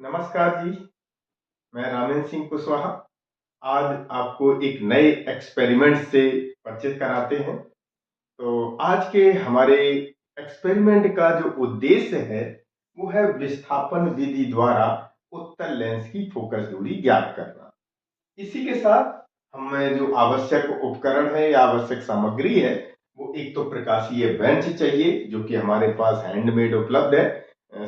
नमस्कार जी। मैं रामेंद्र सिंह कुशवाहा आज आपको एक नए एक्सपेरिमेंट से परिचित कराते हैं। तो आज के हमारे एक्सपेरिमेंट का जो उद्देश्य है वो है विस्थापन विधि द्वारा उत्तल लेंस की फोकस दूरी ज्ञात करना। इसी के साथ हमें जो आवश्यक उपकरण है या आवश्यक सामग्री है वो एक तो प्रकाशीय बेंच चाहिए जो कि हमारे पास हैंडमेड उपलब्ध है।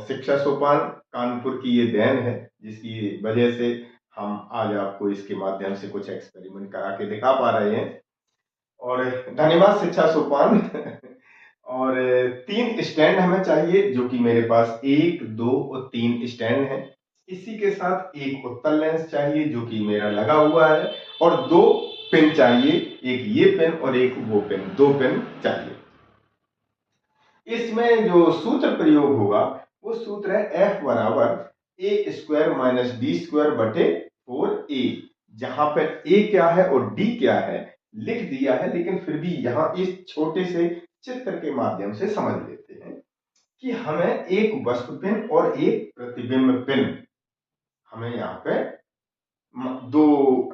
शिक्षा सोपान कानपुर की ये देन है जिसकी वजह से हम आज आपको इसके माध्यम से कुछ एक्सपेरिमेंट करा के दिखा पा रहे हैं और धन्यवाद शिक्षा सोपान। और 3 स्टैंड हमें चाहिए जो कि मेरे पास 1, 2 और 3 स्टैंड हैं। इसी के साथ एक उत्तल लेंस चाहिए जो कि मेरा लगा हुआ है और 2 पिन चाहिए, एक ये पिन और एक वो पिन, 2 पिन चाहिए। इसमें जो सूत्र प्रयोग होगा वो सूत्र है F बराबर ए स्क्वायर माइनस डी स्क्वायर बटे 4a। जहां पर a क्या है और d क्या है लिख दिया है, लेकिन फिर भी यहां इस छोटे से चित्र के माध्यम से समझ लेते हैं कि हमें एक वस्तु पिन और एक प्रतिबिंब पिन हमें यहाँ पे दो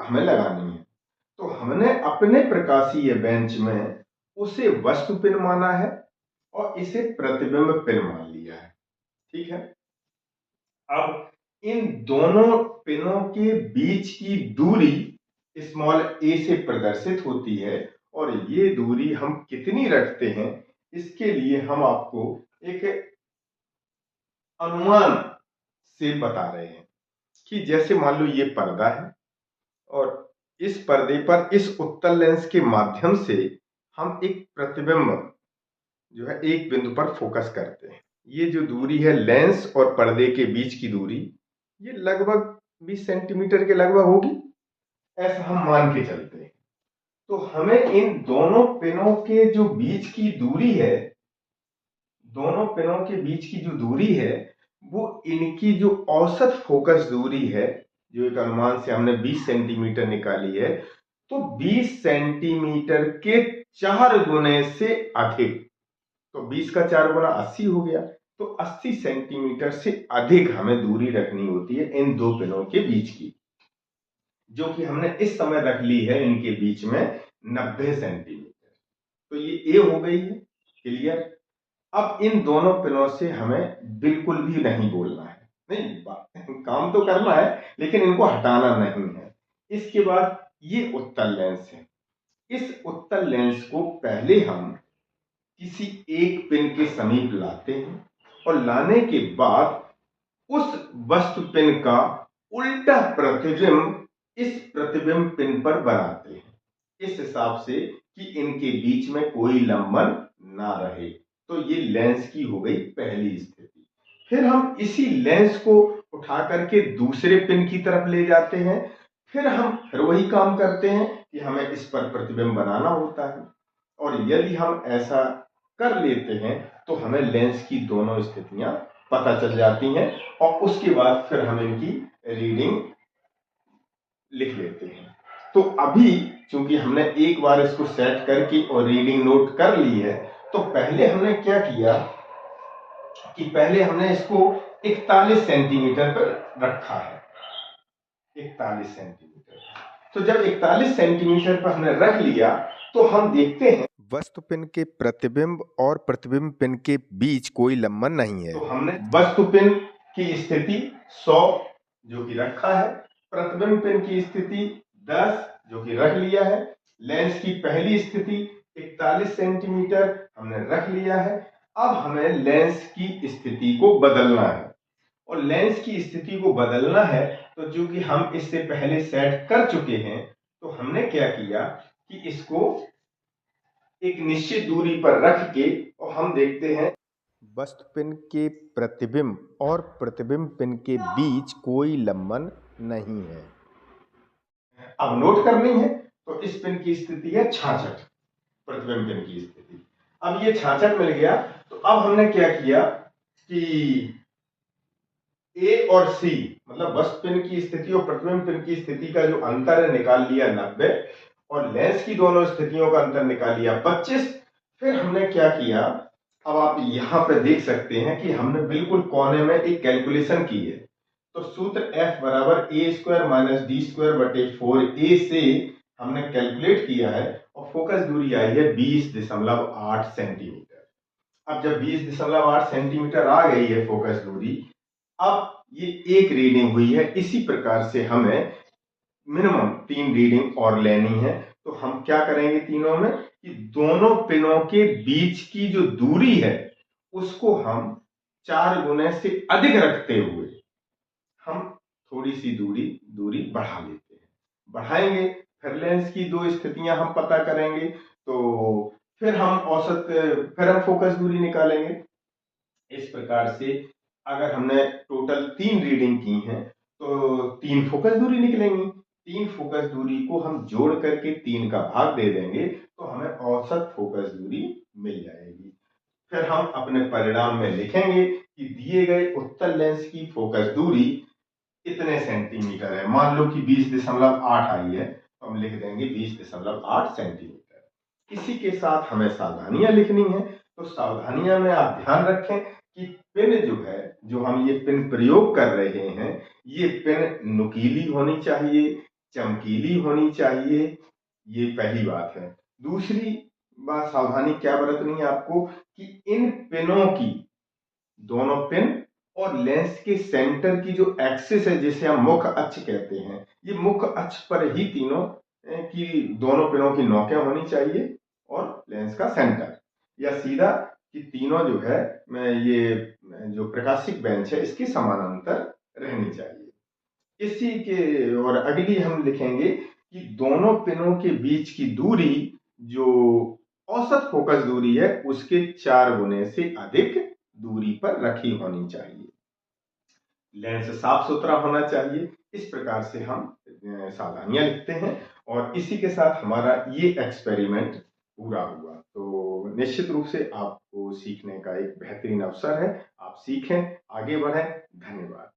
हमें लगानी है। तो हमने अपने प्रकाशीय बेंच में उसे वस्तु पिन माना है और इसे प्रतिबिंब पिन मान लिया है। ठीक है। अब इन दोनों पिनों के बीच की दूरी स्मॉल a से प्रदर्शित होती है और ये दूरी हम कितनी रखते हैं इसके लिए हम आपको एक अनुमान से बता रहे हैं कि जैसे मान लो ये पर्दा है और इस पर्दे पर इस उत्तल लेंस के माध्यम से हम एक प्रतिबिंब जो है एक बिंदु पर फोकस करते हैं। ये जो दूरी है लेंस और पर्दे के बीच की दूरी ये लगभग 20 सेंटीमीटर के लगभग होगी, ऐसा हम मान के चलते हैं। तो हमें इन दोनों पिनों के जो बीच की दूरी है, दोनों पिनों के बीच की जो दूरी है वो इनकी जो औसत फोकस दूरी है जो एक अनुमान से हमने 20 सेंटीमीटर निकाली है, तो 20 सेंटीमीटर के 4 गुने से अधिक। तो 20 का 4 गुना 80 हो गया। तो 80 सेंटीमीटर से अधिक हमें दूरी रखनी होती है इन दो पिनों के बीच की, जो कि हमने इस समय रख ली है इनके बीच में 90 सेंटीमीटर। तो ये ए हो गई है। क्लियर। अब इन दोनों पिनों से हमें बिल्कुल भी नहीं बोलना है, नहीं काम तो करना है लेकिन इनको हटाना नहीं है। इसके बाद ये उत्तल लेंस है। इस उत्तल लेंस को पहले हम किसी एक पिन के समीप लाते हैं और लाने के बाद उस वस्तु पिन का उल्टा प्रतिबिंब इस प्रतिबिंब पिन पर बनाते हैं, इस हिसाब से कि इनके बीच में कोई लंबन ना रहे। तो ये लेंस की हो गई पहली स्थिति। फिर हम इसी लेंस को उठा करके दूसरे पिन की तरफ ले जाते हैं। फिर वही काम करते हैं कि हमें इस पर प्रतिबिंब बनाना होता है और यदि हम ऐसा कर लेते हैं तो हमें लेंस की दोनों स्थितियां पता चल जाती हैं और उसके बाद फिर हम इनकी रीडिंग लिख लेते हैं। तो अभी चूंकि हमने एक बार इसको सेट करके और रीडिंग नोट कर ली है, तो पहले हमने क्या किया कि पहले हमने इसको 41 सेंटीमीटर पर रखा है। 41 सेंटीमीटर। तो जब 41 सेंटीमीटर पर हमने रख लिया तो हम देखते हैं वस्तु पिन के प्रतिबिंब और प्रतिबिंब पिन के बीच कोई लंबन नहीं है। तो हमने वस्तु पिन की स्थिति 100 जो कि रखा है, प्रतिबिंब पिन की स्थिति 10 जो कि रख लिया है, लेंस की पहली स्थिति 41 सेंटीमीटर हमने रख लिया है। अब हमें लेंस की स्थिति को बदलना है और लेंस की स्थिति को बदलना है तो जो कि हम इससे पहले सेट कर चुके हैं, तो हमने क्या किया कि इसको एक निश्चित दूरी पर रख के और हम देखते हैं वस्तु पिन के प्रतिबिंब और प्रतिबिंब पिन के बीच कोई लंबन नहीं है। अब नोट करनी है। तो इस पिन की स्थिति है 66, प्रतिबिंब पिन की स्थिति। अब ये 66 मिल गया। तो अब हमने क्या किया कि ए और सी मतलब वस्तु पिन की स्थिति और प्रतिबिंब पिन की स्थिति का जो अंतर है निकाल लिया 90 और लेंस की दोनों स्थितियों का अंतर निकाल लिया 25। फिर हमने क्या किया, अब आप यहां पे देख सकते हैं कि हमने बिल्कुल कोने में एक कैलकुलेशन की है। तो सूत्र F बराबर ए स्क्वायर माइनस डी स्क्वायर बटे 4a से हमने कैलकुलेट किया है और फोकस दूरी आई है 20.8 सेंटीमीटर। अब जब 20.8 सेंटीमीटर आ गई है फोकस दूरी, अब ये एक रीडिंग हुई है। इसी प्रकार से हमें मिनिमम 3 रीडिंग और लेनी है। तो हम क्या करेंगे तीनों में कि दोनों पिनों के बीच की जो दूरी है उसको हम 4 गुने से अधिक रखते हुए हम थोड़ी सी दूरी बढ़ा लेते हैं, बढ़ाएंगे। फिर लेंस की दो स्थितियां हम पता करेंगे, तो फिर हम फिर हम फोकस दूरी निकालेंगे। इस प्रकार से अगर हमने टोटल 3 रीडिंग की हैं तो 3 फोकस दूरी निकलेंगी। 3 फोकस दूरी को हम जोड़ करके 3 का भाग दे देंगे तो हमें औसत फोकस दूरी मिल जाएगी। फिर हम अपने परिणाम में लिखेंगे कि दिए गए उत्तल लेंस की फोकस दूरी इतने सेंटीमीटर है। मान लो कि 20.8 आई है तो हम लिख देंगे 20.8 सेंटीमीटर। इसी के साथ हमें सावधानियां लिखनी है। तो सावधानियां में आप ध्यान रखें कि पिन जो है, जो हम ये पिन प्रयोग कर रहे हैं, ये पिन नुकीली होनी चाहिए, चमकीली होनी चाहिए। ये पहली बात है। दूसरी बात सावधानी क्या बरतनी है आपको कि इन पिनों की, दोनों पिन और लेंस के सेंटर की जो एक्सिस है जिसे हम मुख्य अक्ष कहते हैं, ये मुख्य अक्ष पर ही तीनों की, दोनों पिनों की नोकें होनी चाहिए और लेंस का सेंटर, या सीधा कि तीनों जो है ये जो प्रकाशिक बेंच है इसके समानांतर रहनी चाहिए। इसी के और अगली हम लिखेंगे कि दोनों पिनों के बीच की दूरी जो औसत फोकस दूरी है उसके 4 गुने से अधिक दूरी पर रखी होनी चाहिए। लेंस साफ सुथरा होना चाहिए। इस प्रकार से हम सावधानियां लिखते हैं और इसी के साथ हमारा ये एक्सपेरिमेंट पूरा हुआ। तो निश्चित रूप से आपको सीखने का एक बेहतरीन अवसर है। आप सीखें, आगे बढ़ें। धन्यवाद।